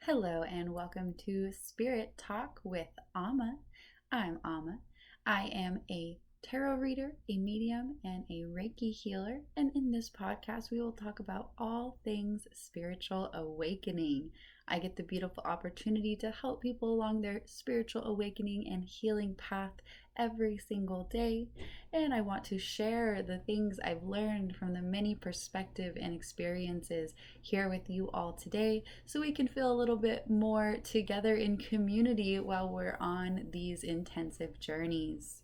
Hello and welcome to Spirit Talk with Amma. I'm Amma. I am a tarot reader, a medium, and a Reiki healer. And in this podcast, we will talk about all things spiritual awakening. I get the beautiful opportunity to help people along their spiritual awakening and healing path every single day. And I want to share the things I've learned from the many perspectives and experiences here with you all today so we can feel a little bit more together in community while we're on these intensive journeys.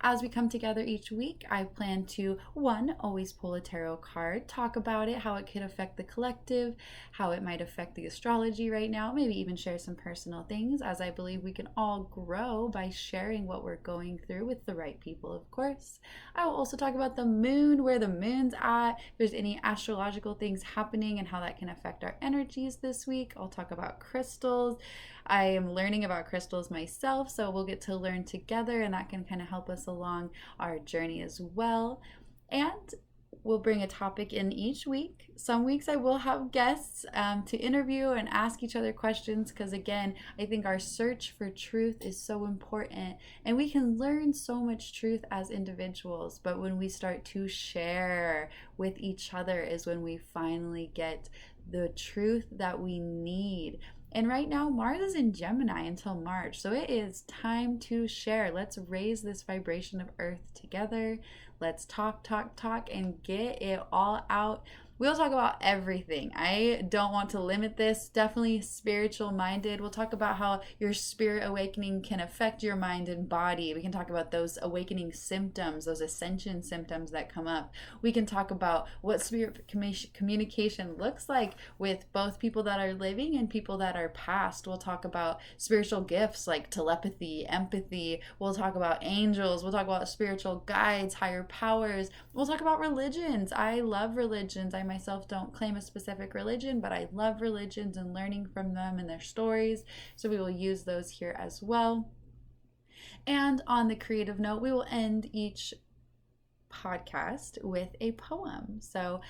As we come together each week, I plan to, one, always pull a tarot card, talk about it, how it could affect the collective, how it might affect the astrology right now, maybe even share some personal things, as I believe we can all grow by sharing what we're going through with the right people, of course. I will also talk about the moon, where the moon's at, if there's any astrological things happening and how that can affect our energies this week. I'll talk about crystals. I am learning about crystals myself, so we'll get to learn together, and that can kind of help us along our journey as well. And we'll bring a topic in each week. Some weeks I will have guests to interview and ask each other questions because, again, I think our search for truth is so important, and we can learn so much truth as individuals, but when we start to share with each other is when we finally get the truth that we need. And right now, Mars is in Gemini until March. So it is time to share. Let's raise this vibration of Earth together. Let's talk, and get it all out. We'll talk about everything. I don't want to limit this. Definitely spiritual minded. We'll talk about how your spirit awakening can affect your mind and body. We can talk about those awakening symptoms, those ascension symptoms that come up. We can talk about what spirit communication looks like with both people that are living and people that are past. We'll talk about spiritual gifts like telepathy, empathy. We'll talk about angels. We'll talk about spiritual guides, higher powers. We'll talk about religions. I love religions. I myself don't claim a specific religion, but I love religions and learning from them and their stories. So we will use those here as well. And on the creative note, we will end each podcast with a poem. So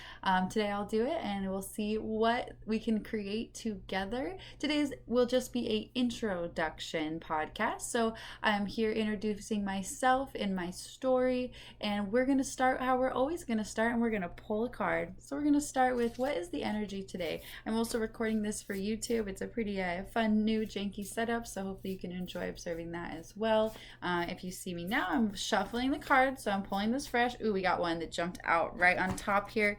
today I'll do it and we'll see what we can create together. Today's will just be a introduction podcast. So I'm here introducing myself and my story, and we're going to start how we're always going to start, and we're going to pull a card. So we're going to start with, what is the energy today? I'm also recording this for YouTube. It's a pretty fun new janky setup, so hopefully you can enjoy observing that as well. If you see me now, I'm shuffling the cards, so I'm pulling this fresh. Ooh, we got one that jumped out right on top here.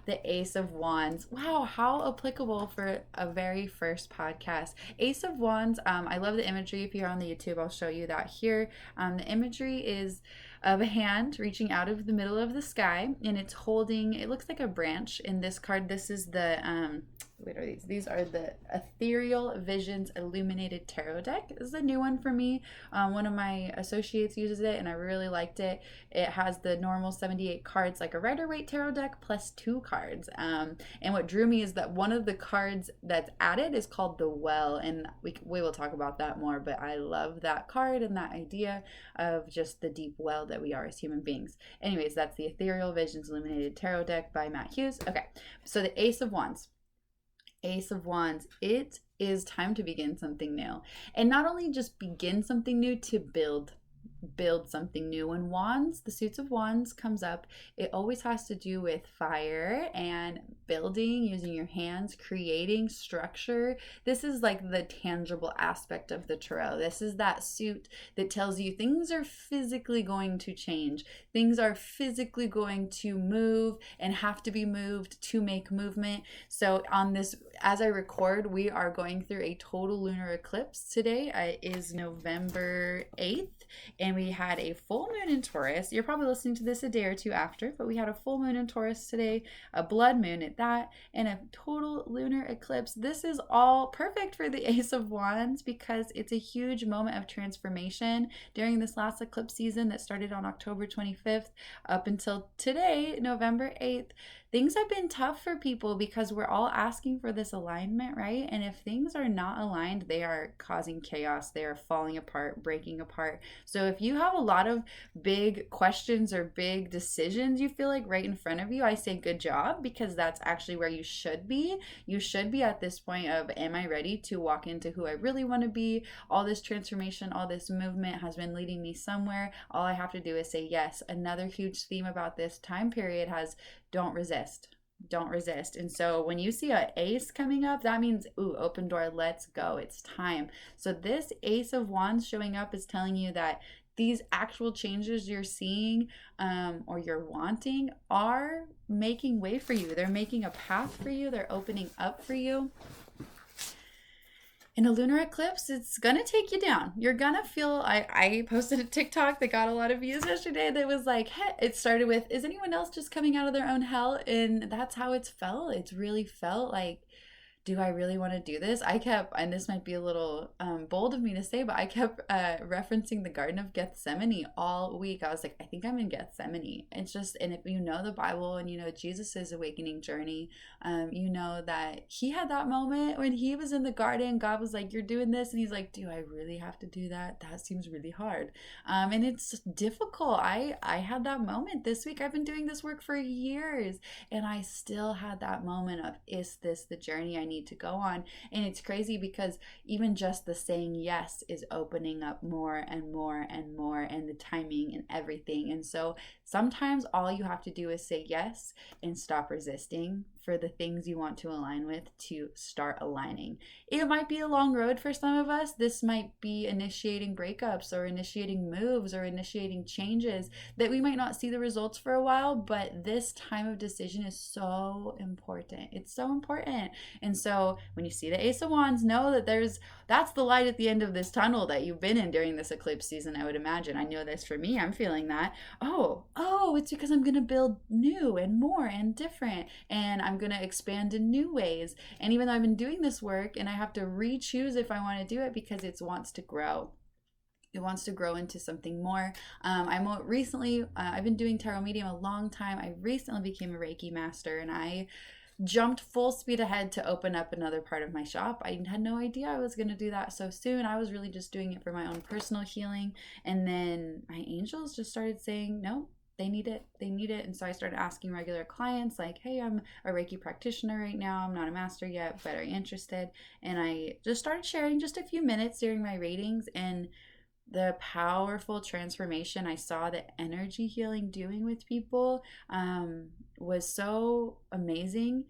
The Ace of Wands. Wow, how applicable for a very first podcast. Ace of Wands, I love the imagery. If you're on the YouTube, I'll show you that here. The imagery is of a hand reaching out of the middle of the sky, and it's holding, it looks like a branch. In this card, this is the what are these? These are the Ethereal Visions Illuminated Tarot deck. This is a new one for me. One of my associates uses it, and I really liked it. It has the normal 78 cards, like a Rider-Waite tarot deck, plus 2 cards. And what drew me is that one of the cards that's added is called the Well, and we will talk about that more, but I love that card and that idea of just the deep well that we are as human beings. Anyways, that's the Ethereal Visions Illuminated Tarot deck by Matt Hughes. Okay, so the Ace of Wands. Ace of Wands, it is time to begin something new. And not only just begin something new, to build something new. When wands, the suits of wands comes up, it always has to do with fire and building, using your hands, creating structure. This is like the tangible aspect of the tarot. This is that suit that tells you things are physically going to change. Things are physically going to move and have to be moved to make movement. So on this, as I record, we are going through a total lunar eclipse today. It is November 8th. And we had a full moon in Taurus. You're probably listening to this a day or two after, but we had a full moon in Taurus today, a blood moon at that, and a total lunar eclipse. This is all perfect for the Ace of Wands because it's a huge moment of transformation during this last eclipse season that started on October 25th up until today, November 8th. things have been tough for people because we're all asking for this alignment, right? And if things are not aligned, they are causing chaos. They are falling apart, breaking apart. So if you have a lot of big questions or big decisions you feel like right in front of you, I say good job, because that's actually where you should be. You should be at this point of, am I ready to walk into who I really want to be? All this transformation, all this movement has been leading me somewhere. All I have to do is say yes. Another huge theme about this time period has, don't resist. Don't resist. And so when you see an ace coming up, that means, ooh, open door, let's go. It's time. So this Ace of Wands showing up is telling you that these actual changes you're seeing or you're wanting are making way for you. They're making a path for you. They're opening up for you. In a lunar eclipse, it's gonna take you down. You're gonna feel, I posted a TikTok that got a lot of views yesterday that was like, hey, it started with, is anyone else just coming out of their own hell? And that's how it's felt. It's really felt like, do I really want to do this? I kept, and this might be a little bold of me to say, but I kept referencing the Garden of Gethsemane all week. I was like, I think I'm in Gethsemane. It's just, and if you know the Bible and you know Jesus's awakening journey, you know that he had that moment when he was in the garden. God was like, you're doing this. And he's like, do I really have to do that? That seems really hard. And it's difficult. I had that moment this week. I've been doing this work for years, and I still had that moment of, is this the journey I need to go on? And it's crazy because even just the saying yes is opening up more and more and more, and the timing and everything. And so sometimes all you have to do is say yes and stop resisting for the things you want to align with to start aligning. It might be a long road for some of us. This might be initiating breakups or initiating moves or initiating changes that we might not see the results for a while, but this time of decision is so important. It's so important. And so when you see the Ace of Wands, know that that's the light at the end of this tunnel that you've been in during this eclipse season, I would imagine. I know this for me. I'm feeling that. Oh, it's because I'm going to build new and more and different, and I'm going to expand in new ways. And even though I've been doing this work and I have to re-choose if I want to do it, because it wants to grow. It wants to grow into something more. I've been doing tarot medium a long time. I recently became a Reiki master, and I jumped full speed ahead to open up another part of my shop. I had no idea I was going to do that so soon. I was really just doing it for my own personal healing. And then my angels just started saying, no, they need it. They need it. And so I started asking regular clients like, hey, I'm a Reiki practitioner right now. I'm not a master yet, but are you interested? And I just started sharing just a few minutes during my readings, and the powerful transformation I saw the energy healing doing with people was so amazing.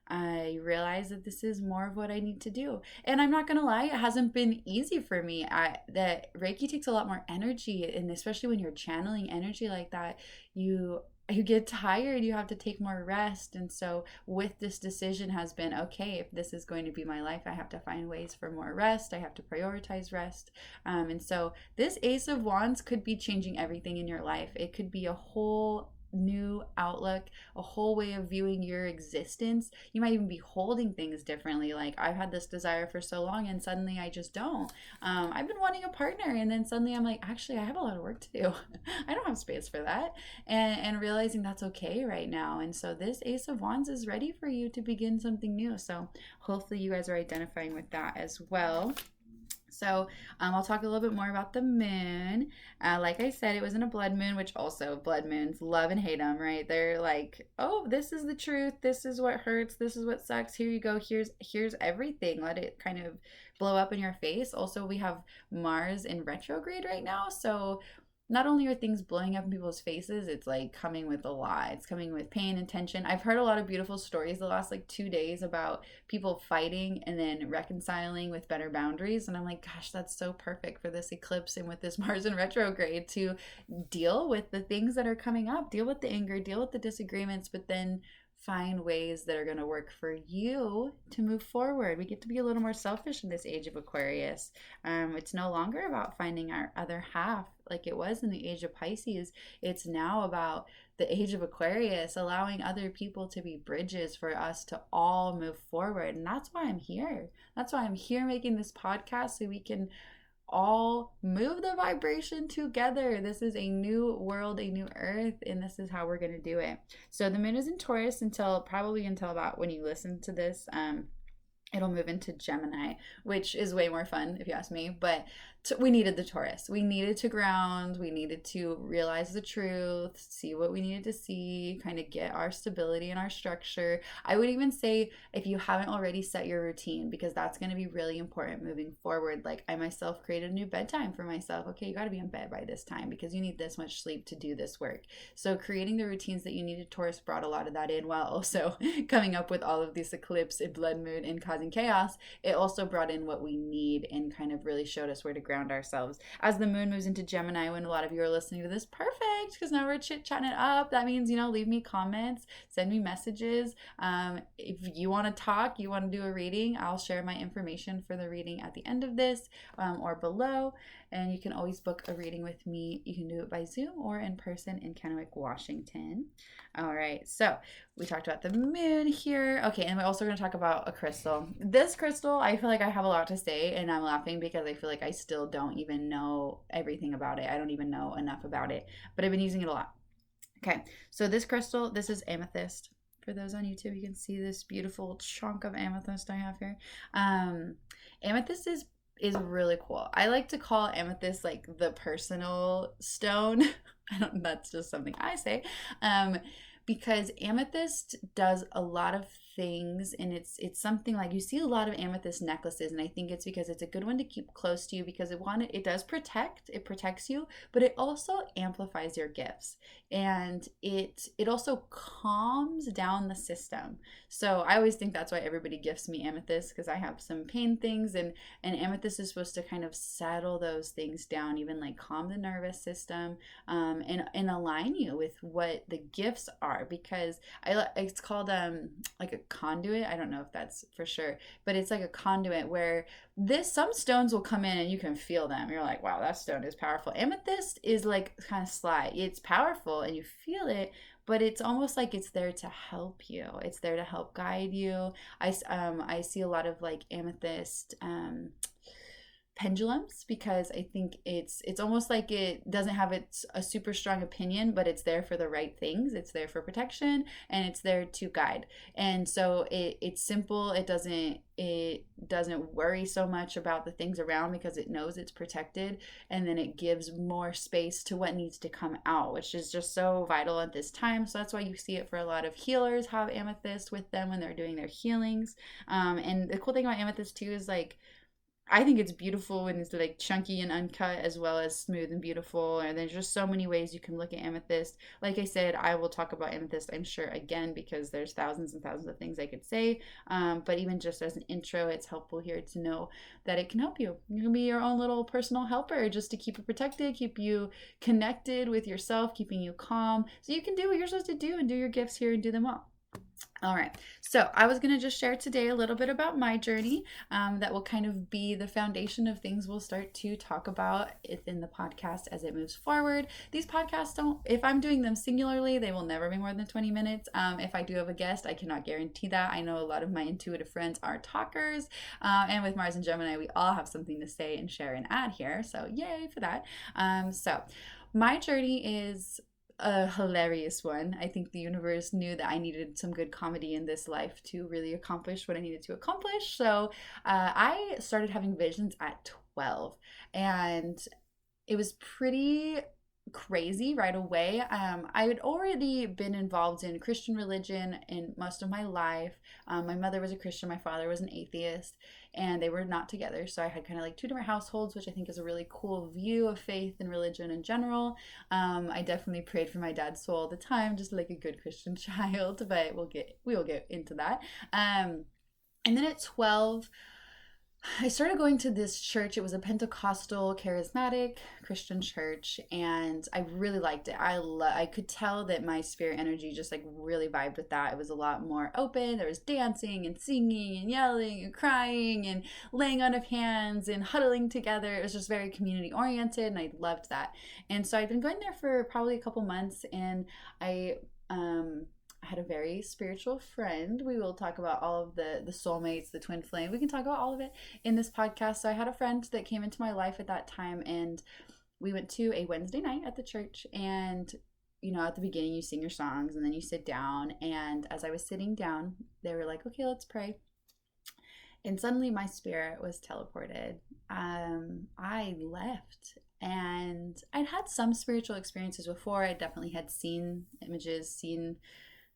I realized that this is more of what I need to do. And I'm not going to lie, it hasn't been easy for me. That Reiki takes a lot more energy, and especially when you're channeling energy like that, you get tired, you have to take more rest. And so with this decision has been, okay, if this is going to be my life, I have to find ways for more rest. I have to prioritize rest. And so this Ace of Wands could be changing everything in your life. It could be a whole new outlook, a whole way of viewing your existence. You might even be holding things differently. Like, I've had this desire for so long, and suddenly I just don't. I've been wanting a partner, and then suddenly I'm like, actually, I have a lot of work to do. I don't have space for that. And realizing that's okay right now. And so this Ace of Wands is ready for you to begin something new. So hopefully you guys are identifying with that as well. So I'll talk a little bit more about the moon. Like I said, it was in a blood moon, which also blood moons love and hate them, right? They're like, oh, this is the truth. This is what hurts. This is what sucks. Here you go. Here's everything. Let it kind of blow up in your face. Also, we have Mars in retrograde right now. So not only are things blowing up in people's faces, it's like coming with a lot. It's coming with pain and tension. I've heard a lot of beautiful stories the last like 2 days about people fighting and then reconciling with better boundaries. And I'm like, gosh, that's so perfect for this eclipse and with this Mars in retrograde, to deal with the things that are coming up, deal with the anger, deal with the disagreements, but then find ways that are going to work for you to move forward. We get to be a little more selfish in this age of Aquarius. It's no longer about finding our other half like it was in the age of Pisces. It's now about the age of Aquarius, allowing other people to be bridges for us to all move forward. And that's why I'm here. That's why I'm here making this podcast, so we can all move the vibration together. This is a new world, a new earth, and this is how we're going to do it. So the moon is in Taurus until about when you listen to this. It'll move into Gemini, which is way more fun if you ask me. But we needed the Taurus. We needed to ground. We needed to realize the truth, see what we needed to see, kind of get our stability and our structure. I would even say if you haven't already set your routine, because that's going to be really important moving forward. Like I myself created a new bedtime for myself. Okay, you got to be in bed by this time because you need this much sleep to do this work. So creating the routines that you needed, Taurus brought a lot of that in, while also coming up with all of these eclipse and blood moon and causing chaos. It also brought in what we need and kind of really showed us where to ground ourselves. As the moon moves into Gemini, when a lot of you are listening to this, perfect, because now we're chit-chatting it up. That means, leave me comments, send me messages. If you want to talk, you want to do a reading, I'll share my information for the reading at the end of this or below. And you can always book a reading with me. You can do it by Zoom or in person in Kennewick, Washington. All right, so we talked about the moon here. Okay, and we're also going to talk about a crystal. This crystal, I feel like I have a lot to say, and I'm laughing because I feel like I still don't even know everything about it. I don't even know enough about it, but I've been using it a lot. Okay, so this crystal, this is amethyst. For those on YouTube, you can see this beautiful chunk of amethyst I have here. Amethyst is really cool. I like to call amethyst like the personal stone. That's just something I say. Because amethyst does a lot of things, and it's something like you see a lot of amethyst necklaces, and I think it's because it's a good one to keep close to you because it does protects you, but it also amplifies your gifts, and it also calms down the system. So I always think that's why everybody gifts me amethyst, because I have some pain things, and amethyst is supposed to kind of settle those things down, even like calm the nervous system, and align you with what the gifts are, because it's called like a conduit. I don't know if that's for sure, but it's like a conduit where some stones will come in and you can feel them. You're like, wow, that stone is powerful. Amethyst is like kind of sly. It's powerful and you feel it, but it's almost like it's there to help you. It's there to help guide you. I see a lot of like amethyst pendulums, because I think it's almost like it doesn't have a super strong opinion, but it's there for the right things. It's there for protection, and it's there to guide. And so it's simple. It doesn't worry so much about the things around because it knows it's protected, and then it gives more space to what needs to come out, which is just so vital at this time. So that's why you see it for a lot of healers have amethyst with them when they're doing their healings. And the cool thing about amethyst too is like, I think it's beautiful when it's like chunky and uncut, as well as smooth and beautiful. And there's just so many ways you can look at amethyst. Like I said, I will talk about amethyst, I'm sure, again, because there's thousands and thousands of things I could say. But even just as an intro, it's helpful here to know that it can help you. You can be your own little personal helper just to keep you protected, keep you connected with yourself, keeping you calm. So you can do what you're supposed to do and do your gifts here and do them well. All right, so I was going to just share today a little bit about my journey that will kind of be the foundation of things we'll start to talk about in the podcast as it moves forward. These podcasts if I'm doing them singularly, they will never be more than 20 minutes. If I do have a guest, I cannot guarantee that. I know a lot of my intuitive friends are talkers, and with Mars and Gemini, we all have something to say and share and add here, so yay for that. So my journey is a hilarious one. I think the universe knew that I needed some good comedy in this life to really accomplish what I needed to accomplish. So I started having visions at 12, and it was pretty crazy right away. I had already been involved in Christian religion in most of my life. My mother was a Christian, my father was an atheist, and they were not together. So I had kind of like two different households, which I think is a really cool view of faith and religion in general. I definitely prayed for my dad's soul all the time, just like a good Christian child, but we will get into that. And then at 12, I started going to this church. It was a Pentecostal, charismatic Christian church, and I really liked it. I could tell that my spirit energy just like really vibed with that. It was a lot more open. There was dancing and singing and yelling and crying and laying on of hands and huddling together. It was just very community oriented, and I loved that. And so I'd been going there for probably a couple months, and I I had a very spiritual friend. We will talk about all of the soulmates, the twin flame. We can talk about all of it in this podcast. So I had a friend that came into my life at that time, and we went to a Wednesday night at the church. And at the beginning you sing your songs and then you sit down. And as I was sitting down, they were like, "Okay, let's pray." And suddenly my spirit was teleported. I left, and I'd had some spiritual experiences before. I definitely had seen images, seen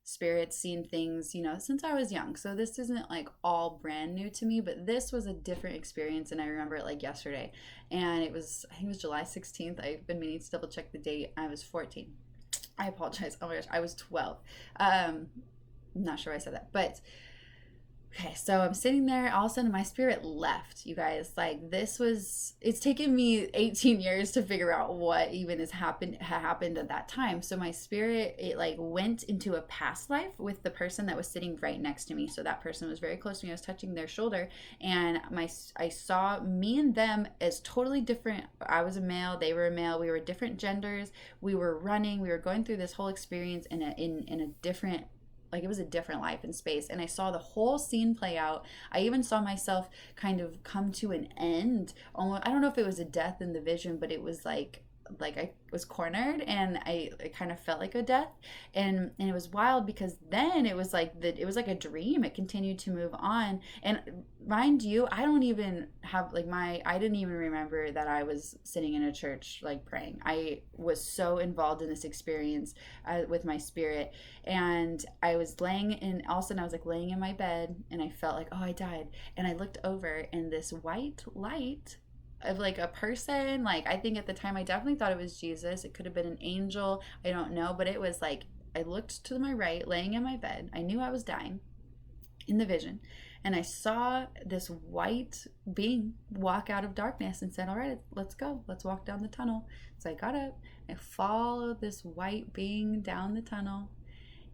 spirits, seen things, since I was young. So this isn't like all brand new to me, but this was a different experience, and I remember it like yesterday. And I think it was July 16th. I've been meaning to double check the date. I was 14. I apologize. Oh my gosh, I was 12. I'm not sure why I said that, but okay, so I'm sitting there, all of a sudden my spirit left, you guys. Like, it's taken me 18 years to figure out what even had happened at that time. So my spirit, it like went into a past life with the person that was sitting right next to me. So that person was very close to me. I was touching their shoulder, and I saw me and them as totally different. I was a male, they were a male, we were different genders. We were running, we were going through this whole experience in a different, like, it was a different life in space. And I saw the whole scene play out. I even saw myself kind of come to an end. Almost, I don't know if it was a death in the vision, but it was like I was cornered, and I kind of felt like a death. And it was wild, because then it was like a dream. It continued to move on. And mind you, I don't even have like I didn't even remember that I was sitting in a church like praying. I was so involved in this experience with my spirit. And I was all of a sudden I was like laying in my bed, and I felt like, oh, I died. And I looked over, and this white light of like a person, like, I think at the time I definitely thought it was Jesus. It could have been an angel, I don't know, but it was like, I looked to my right, laying in my bed. I knew I was dying in the vision, and I saw this white being walk out of darkness and said, "All right, let's go, let's walk down the tunnel." So I got up, I followed this white being down the tunnel,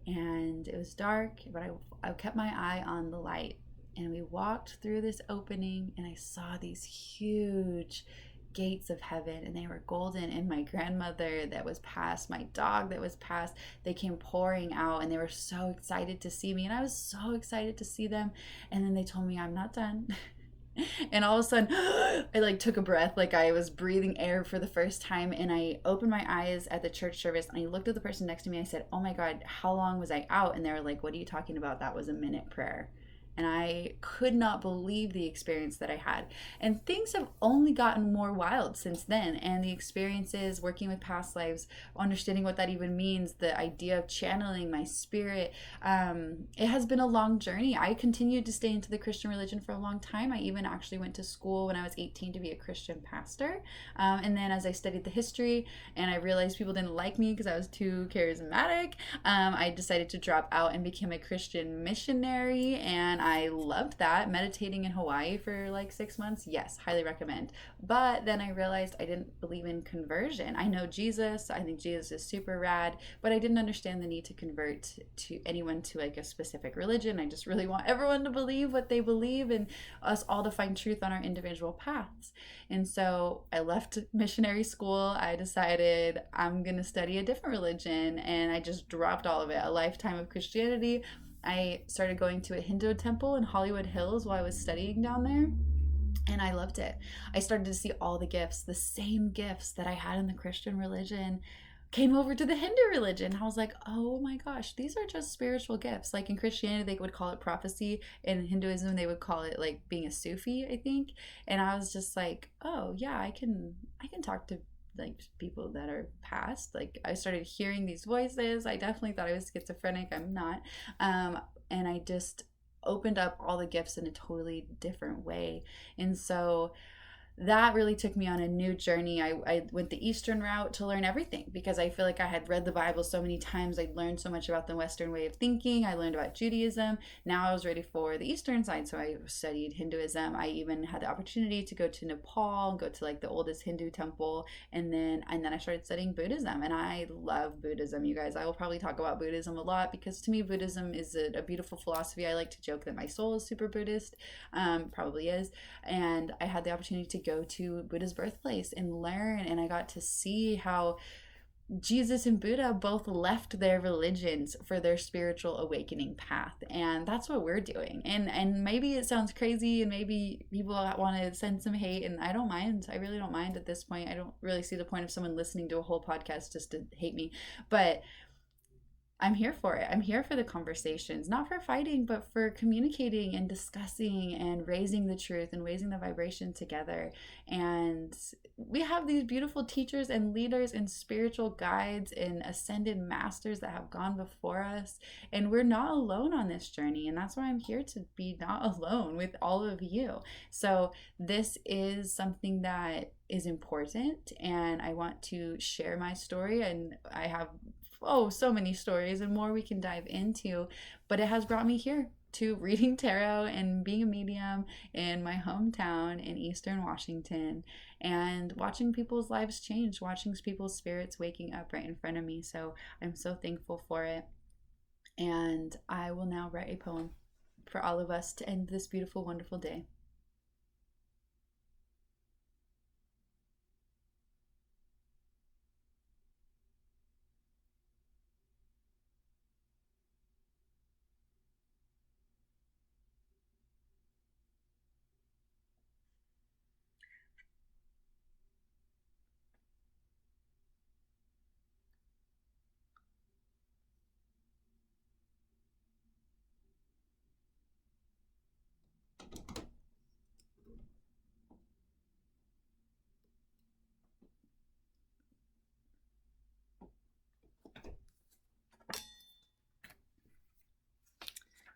and it was dark, but I kept my eye on the light. And we walked through this opening, and I saw these huge gates of heaven, and they were golden. And my grandmother that was passed, my dog that was passed, they came pouring out, and they were so excited to see me, and I was so excited to see them. And then they told me, "I'm not done." And all of a sudden I like took a breath, like I was breathing air for the first time. And I opened my eyes at the church service, and I looked at the person next to me. I said, "Oh my God, how long was I out?" And they were like, "What are you talking about? That was a minute prayer." And I could not believe the experience that I had. And things have only gotten more wild since then. And the experiences, working with past lives, understanding what that even means, the idea of channeling my spirit, it has been a long journey. I continued to stay into the Christian religion for a long time. I even actually went to school when I was 18 to be a Christian pastor. And then as I studied the history and I realized people didn't like me because I was too charismatic, I decided to drop out and become a Christian missionary. And I loved that. Meditating in Hawaii for like 6 months, yes, highly recommend. But then I realized I didn't believe in conversion. I know Jesus, I think Jesus is super rad, but I didn't understand the need to convert to anyone to like a specific religion. I just really want everyone to believe what they believe, and us all to find truth on our individual paths. And so I left missionary school. I decided I'm gonna study a different religion, and I just dropped all of it. A lifetime of Christianity. I started going to a Hindu temple in Hollywood Hills while I was studying down there, and I loved it. I started to see all the gifts, the same gifts that I had in the Christian religion came over to the Hindu religion. I was like, oh my gosh, these are just spiritual gifts. Like in Christianity, they would call it prophecy. In Hinduism, they would call it like being a Sufi, I think. And I was just like, oh yeah, I can talk to like people that are past. Like, I started hearing these voices. I definitely thought I was schizophrenic. I'm not. And I just opened up all the gifts in a totally different way. And so that really took me on a new journey. I went the Eastern route to learn everything, because I feel like I had read the Bible so many times. I'd learned so much about the Western way of thinking. I learned about Judaism. Now I was ready for the Eastern side, so I studied Hinduism. I even had the opportunity to go to Nepal and go to like the oldest Hindu temple, and then I started studying Buddhism, and I love Buddhism, you guys. I will probably talk about Buddhism a lot, because to me Buddhism is a beautiful philosophy. I like to joke that my soul is super Buddhist, probably is, and I had the opportunity to go to Buddha's birthplace and learn, and I got to see how Jesus and Buddha both left their religions for their spiritual awakening path, and that's what we're doing. And maybe it sounds crazy, and maybe people want to send some hate, and I don't mind. I really don't mind at this point. I don't really see the point of someone listening to a whole podcast just to hate me. But I'm here for it. I'm here for the conversations, not for fighting, but for communicating and discussing and raising the truth and raising the vibration together. And we have these beautiful teachers and leaders and spiritual guides and ascended masters that have gone before us. And we're not alone on this journey. And that's why I'm here to be not alone with all of you. So this is something that is important, and I want to share my story. And I have so many stories and more we can dive into, but it has brought me here to reading tarot and being a medium in my hometown in Eastern Washington, and watching people's lives change, watching people's spirits waking up right in front of me. So I'm so thankful for it. And I will now write a poem for all of us to end this beautiful, wonderful day.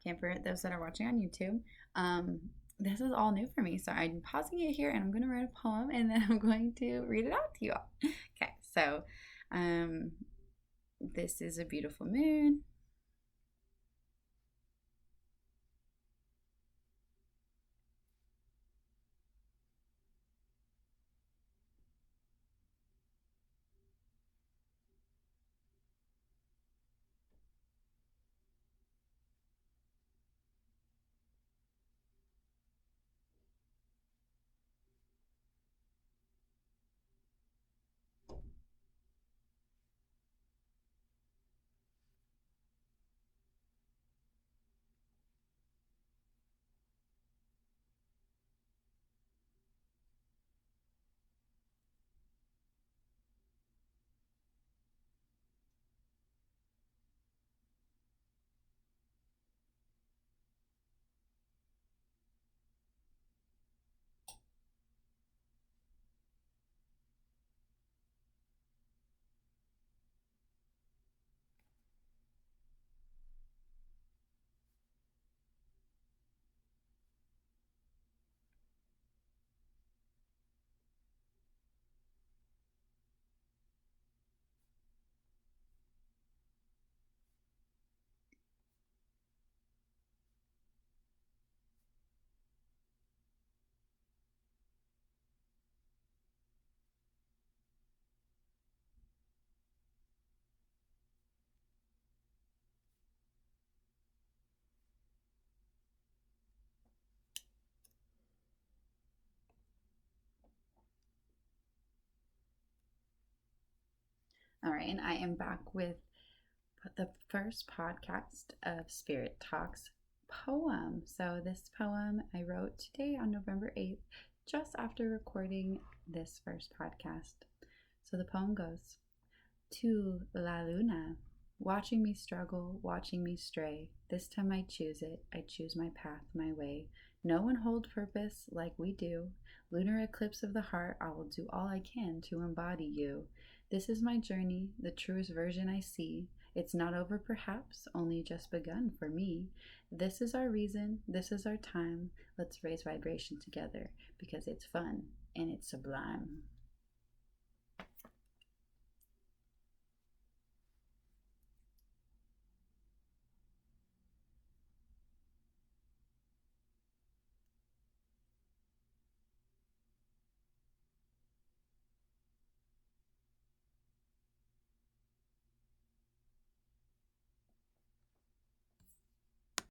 And for those that are watching on YouTube, this is all new for me. So I'm pausing it here, and I'm going to write a poem, and then I'm going to read it out to you all. Okay, so this is a beautiful moon. All right, and I am back with the first podcast of Spirit Talks poem. So this poem I wrote today on November 8th, just after recording this first podcast. So the poem goes: To La Luna, watching me struggle, watching me stray. This time I choose it, I choose my path, my way. No one hold purpose like we do. Lunar eclipse of the heart, I will do all I can to embody you. This is my journey, the truest version I see. It's not over perhaps, only just begun for me. This is our reason, this is our time. Let's raise vibration together, because it's fun and it's sublime.